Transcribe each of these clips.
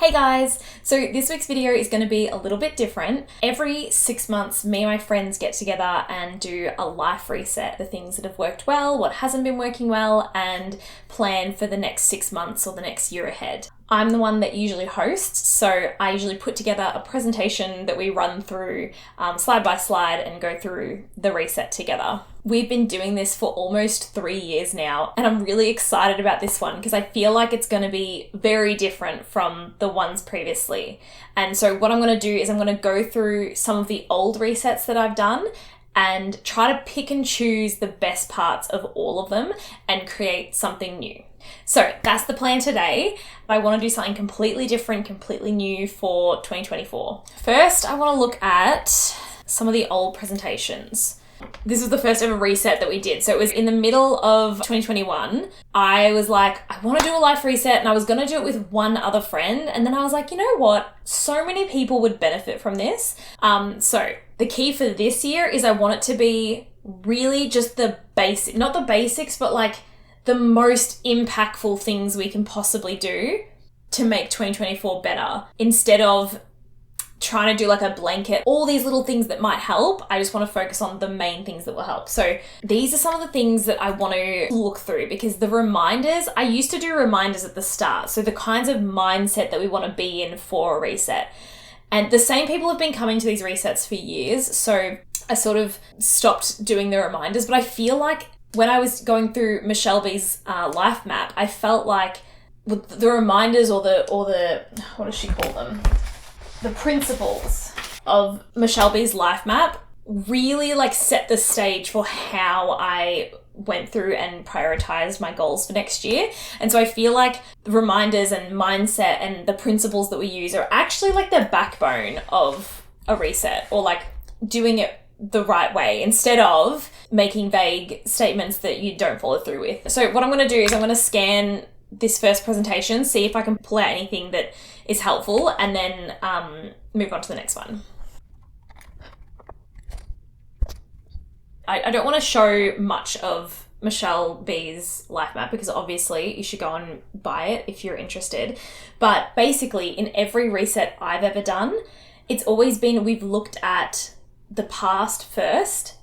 Hey guys! So this week's video is going to be a little bit different. Every 6 months, me and my friends get together and do a life reset. The things that have worked well, what hasn't been working well, and plan for the next 6 months or the next year ahead. I'm the one that usually hosts, so I usually put together a presentation that we run through slide by slide and go through the reset together. We've been doing this for almost 3 years now, and I'm really excited about this one because I feel like it's going to be very different from the ones previously. And so what I'm going to do is I'm going to go through some of the old resets that I've done and try to pick and choose the best parts of all of them and create something new. So that's the plan today. I want to do something completely different, completely new for 2024. First, I want to look at some of the old presentations. This was the first ever reset that we did. So it was in the middle of 2021. I was like, I want to do a life reset, and I was going to do it with one other friend. And then I was like, you know what? So many people would benefit from this. So the key for this year is I want it to be really just the basic, not the basics, but like the most impactful things we can possibly do to make 2024 better, instead of trying to do like a blanket, all these little things that might help. I just want to focus on the main things that will help. So these are some of the things that I want to look through, because the reminders, I used to do reminders at the start. So the kinds of mindset that we want to be in for a reset. And the same people have been coming to these resets for years. So I sort of stopped doing the reminders, but I feel like when I was going through Michelle B's life map, I felt like with the reminders or the what does she call them? The principles of Michelle B's life map really like set the stage for how I went through and prioritized my goals for next year. And so I feel like the reminders and mindset and the principles that we use are actually like the backbone of a reset, or like doing it the right way instead of making vague statements that you don't follow through with. So what I'm going to do is I'm going to scan this first presentation, see if I can pull out anything that is helpful, and then move on to the next one. I don't want to show much of Michelle B's life map because obviously you should go and buy it if you're interested. But basically in every reset I've ever done, it's always been we've looked at the past first,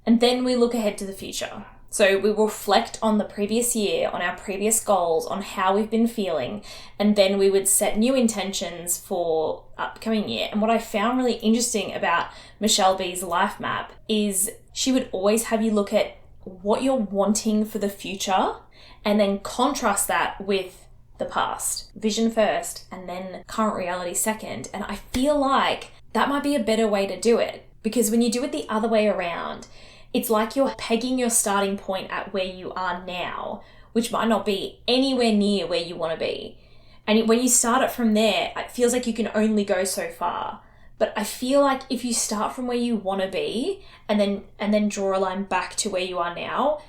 and then we look ahead to the future. So we reflect on the previous year, on our previous goals, on how we've been feeling, and then we would set new intentions for upcoming year. And what I found really interesting about Michelle B's life map is she would always have you look at what you're wanting for the future and then contrast that with the past. Vision first and then current reality second. And I feel like that might be a better way to do it, because when you do it the other way around, it's like you're pegging your starting point at where you are now, which might not be anywhere near where you want to be. And when you start it from there, it feels like you can only go so far. But I feel like if you start from where you want to be and then draw a line back to where you are now,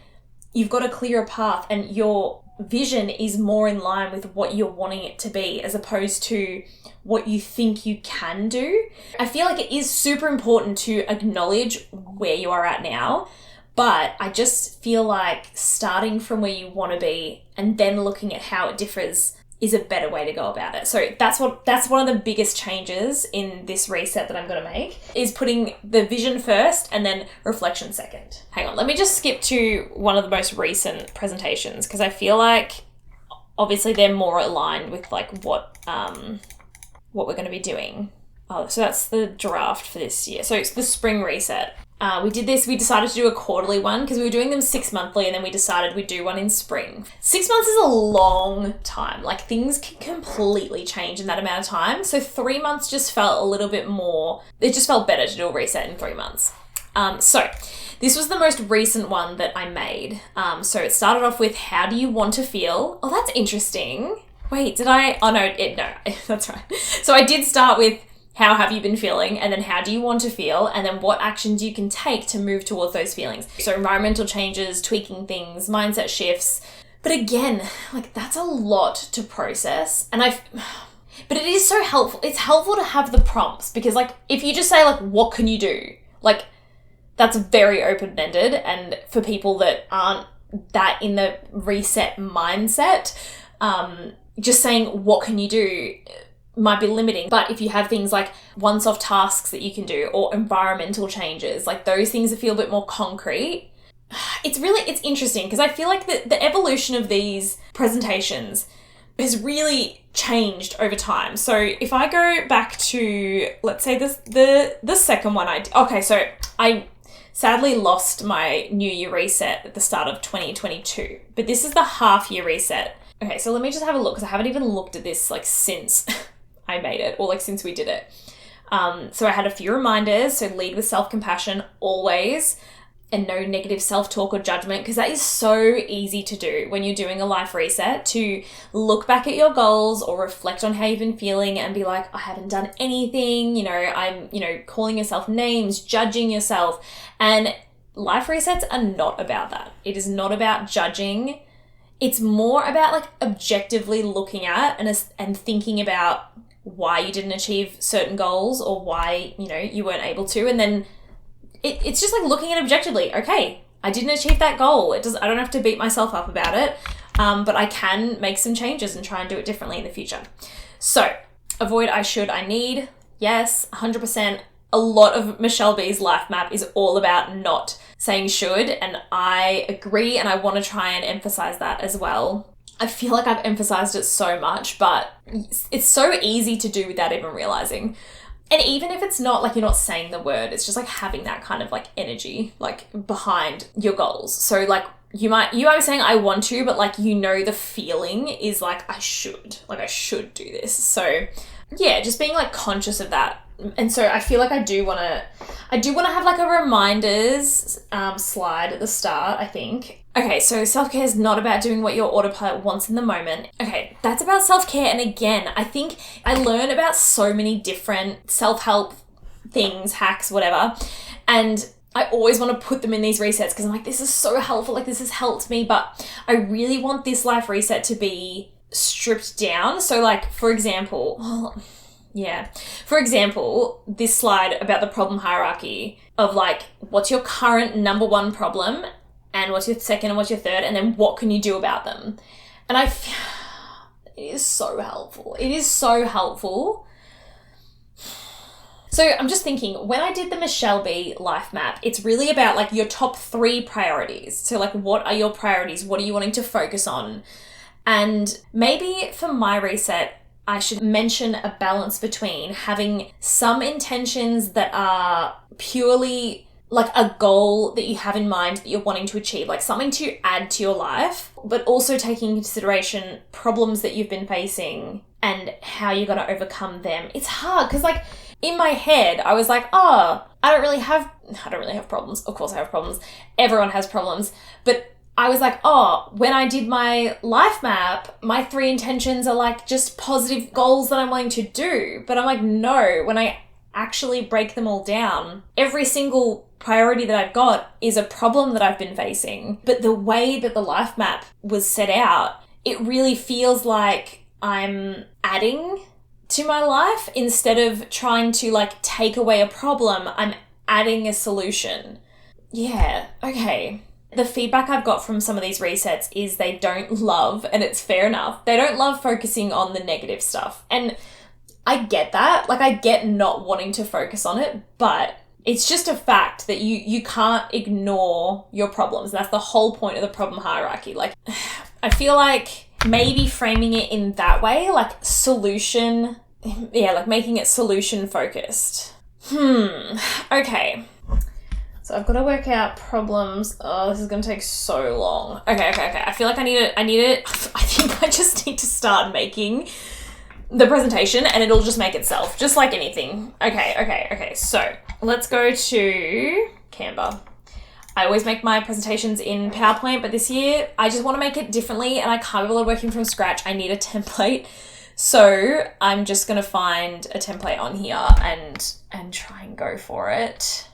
you've got a clearer path and your vision is more in line with what you're wanting it to be, as opposed to what you think you can do. I feel like it is super important to acknowledge where you are at now, but I just feel like starting from where you want to be and then looking at how it differs is a better way to go about it. So that's one of the biggest changes in this reset that I'm going to make, is putting the vision first and then reflection second. Hang on, let me just skip to one of the most recent presentations, because I feel like obviously they're more aligned with like what we're going to be doing. Oh, so that's the draft for this year. So it's the spring reset. We decided to do a quarterly one because we were doing them 6 monthly, and then we decided we'd do one in spring. 6 months is a long time. Like, things can completely change in that amount of time. So 3 months just felt a little bit more, it just felt better to do a reset in 3 months. So this was the most recent one that I made. So it started off with, how do you want to feel? Oh, that's interesting. Wait, did I? Oh, no, that's right. So I did start with, how have you been feeling? And then how do you want to feel? And then what actions you can take to move towards those feelings. So environmental changes, tweaking things, mindset shifts. But again, like, that's a lot to process. But it is so helpful. It's helpful to have the prompts, because like, if you just say like, what can you do? Like, that's very open-ended. And for people that aren't that in the reset mindset, just saying, what can you do? might be limiting. But if you have things like once-off tasks that you can do or environmental changes, like those things that feel a bit more concrete, it's interesting because I feel like the evolution of these presentations has really changed over time. So if I go back to, let's say the second one okay, so I sadly lost my New Year reset at the start of 2022, but this is the half year reset. Okay, so let me just have a look because I haven't even looked at this like since I made it or like since we did it. So I had a few reminders. So lead with self-compassion always, and no negative self-talk or judgment, because that is so easy to do when you're doing a life reset, to look back at your goals or reflect on how you've been feeling and be like, I haven't done anything, I'm, calling yourself names, judging yourself. And life resets are not about that. It is not about judging. It's more about like objectively looking at and thinking about why you didn't achieve certain goals or why, you weren't able to. And then it's just like looking at it objectively. Okay, I didn't achieve that goal. I don't have to beat myself up about it, but I can make some changes and try and do it differently in the future. So avoid I should, I need. Yes, 100%. A lot of Michelle B's life map is all about not saying should, and I agree, and I want to try and emphasize that as well. I feel like I've emphasized it so much, but it's so easy to do without even realizing. And even if it's not like you're not saying the word, it's just like having that kind of like energy like behind your goals. So like you might be saying I want to, but like the feeling is like I should do this. So yeah, just being like conscious of that. And so I feel like I do want to have like a reminders slide at the start, I think. Okay, so self-care is not about doing what your autopilot wants in the moment. Okay, that's about self-care. And again, I think I learn about so many different self-help things, hacks, whatever. And I always want to put them in these resets because I'm like, this is so helpful. Like this has helped me, but I really want this life reset to be stripped down. So like, for example, this slide about the problem hierarchy of like, what's your current number one problem? And what's your second and what's your third? And then what can you do about them? And it is so helpful. It is so helpful. So I'm just thinking, when I did the Michelle B life map, it's really about like your top 3 priorities. So like, what are your priorities? What are you wanting to focus on? And maybe for my reset, I should mention a balance between having some intentions that are purely like a goal that you have in mind that you're wanting to achieve, like something to add to your life, but also taking into consideration problems that you've been facing and how you're going to overcome them. It's hard because like in my head, I was like, I don't really have problems. Of course I have problems. Everyone has problems. But I was like, when I did my life map, my 3 intentions are like just positive goals that I'm wanting to do. But I'm like, no, when I actually break them all down, every single priority that I've got is a problem that I've been facing. But the way that the life map was set out, it really feels like I'm adding to my life instead of trying to like take away a problem. I'm adding a solution. Yeah, okay. The feedback I've got from some of these resets is they don't love, and it's fair enough, they don't love focusing on the negative stuff. And I get that. Like I get not wanting to focus on it, but it's just a fact that you can't ignore your problems. That's the whole point of the problem hierarchy. Like, I feel like maybe framing it in that way, like solution, like making it solution focused. Okay. So I've got to work out problems. Oh, this is going to take so long. Okay. I feel like I think I just need to start making the presentation and it'll just make itself, just like anything. Okay. So let's go to Canva. I always make my presentations in PowerPoint, but this year I just want to make it differently and I can't be able to working from scratch. I need a template. So I'm just going to find a template on here and try and go for it.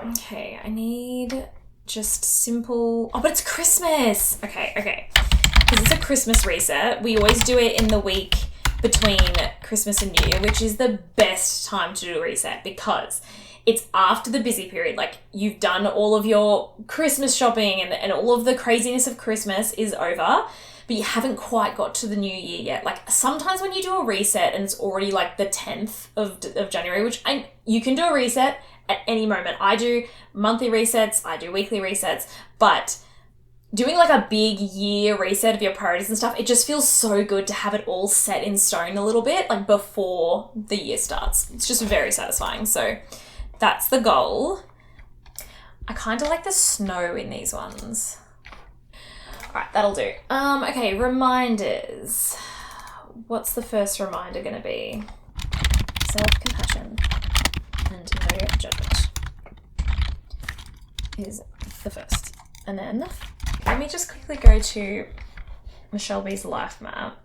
Okay, I need just simple... Oh, but it's Christmas! Okay. Because it's a Christmas reset. We always do it in the week between Christmas and New Year, which is the best time to do a reset because it's after the busy period. Like, you've done all of your Christmas shopping and all of the craziness of Christmas is over but you haven't quite got to the new year yet. Like sometimes when you do a reset and it's already like the 10th of January, you can do a reset at any moment. I do monthly resets, I do weekly resets, but doing like a big year reset of your priorities and stuff, it just feels so good to have it all set in stone a little bit, like before the year starts. It's just very satisfying. So that's the goal. I kind of like the snow in these ones. All right, that'll do. Okay, reminders. What's the first reminder going to be? Self-compassion and no judgment is the first. And then let me just quickly go to Michelle B's life map.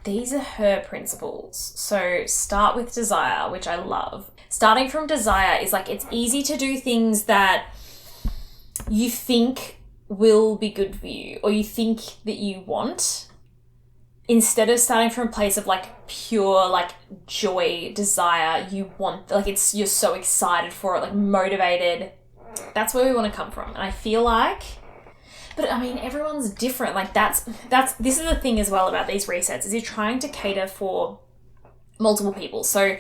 These are her principles. So start with desire, which I love. Starting from desire is like, it's easy to do things that you think will be good for you or you think that you want, instead of starting from a place of like pure like joy, desire, you want, like you're so excited for it, like motivated. That's where we want to come from. And I feel like, but I mean, everyone's different. Like this is the thing as well about these resets, is you're trying to cater for multiple people. So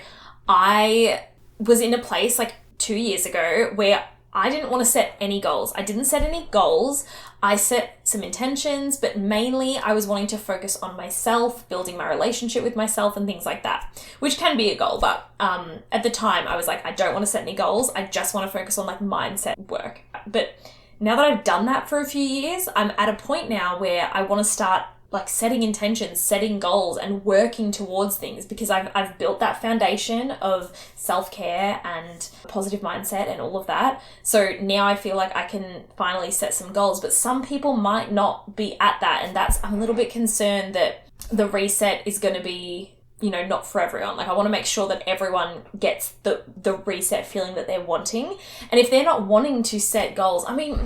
I was in a place like 2 years ago where I didn't want to set any goals. I didn't set any goals. I set some intentions, but mainly I was wanting to focus on myself, building my relationship with myself and things like that, which can be a goal. But at the time I was like, I don't want to set any goals. I just want to focus on like mindset work. But now that I've done that for a few years, I'm at a point now where I want to start like setting intentions, setting goals and working towards things, because I've built that foundation of self-care and positive mindset and all of that. So now I feel like I can finally set some goals, but some people might not be at that. And I'm a little bit concerned that the reset is going to be, not for everyone. Like I want to make sure that everyone gets the reset feeling that they're wanting. And if they're not wanting to set goals, I mean,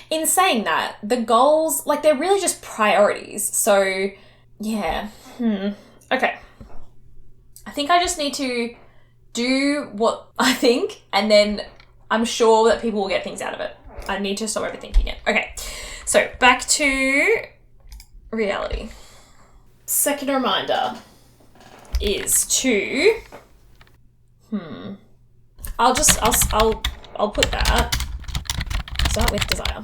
in saying that, the goals, like they're really just priorities. So yeah. Okay. I think I just need to do what I think, and then I'm sure that people will get things out of it. I need to stop overthinking it. Okay. So back to reality. Second reminder is to, I'll put that. Start with desire.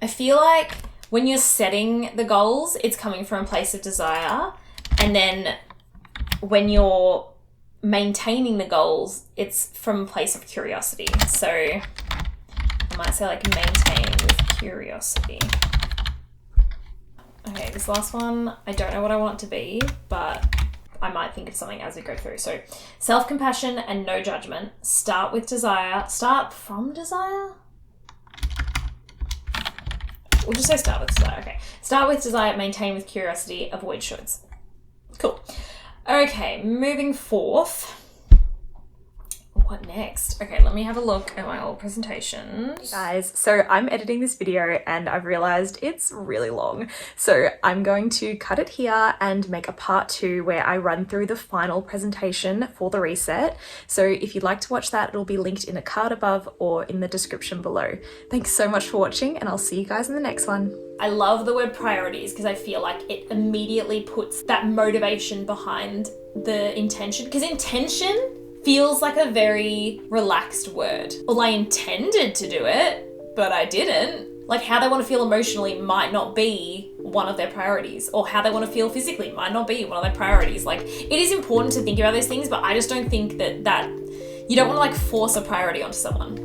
I feel like when you're setting the goals, it's coming from a place of desire. And then when you're maintaining the goals, it's from a place of curiosity. So I might say like maintain with curiosity. Okay, this last one, I don't know what I want it to be, but I might think of something as we go through. So self-compassion and no judgment. Start with desire. Start from desire? We'll just say start with desire. Okay. Start with desire, maintain with curiosity, avoid shoulds. Cool. Okay, moving forth. What next? Okay, let me have a look at my old presentation. Hey guys, so I'm editing this video and I've realized it's really long. So I'm going to cut it here and make a part 2 where I run through the final presentation for the reset. So if you'd like to watch that, it'll be linked in a card above or in the description below. Thanks so much for watching and I'll see you guys in the next one. I love the word priorities because I feel like it immediately puts that motivation behind the intention, because intention feels like a very relaxed word. Well, I intended to do it, but I didn't. Like how they want to feel emotionally might not be one of their priorities, or how they want to feel physically might not be one of their priorities. Like it is important to think about those things, but I just don't think that you don't want to like force a priority onto someone.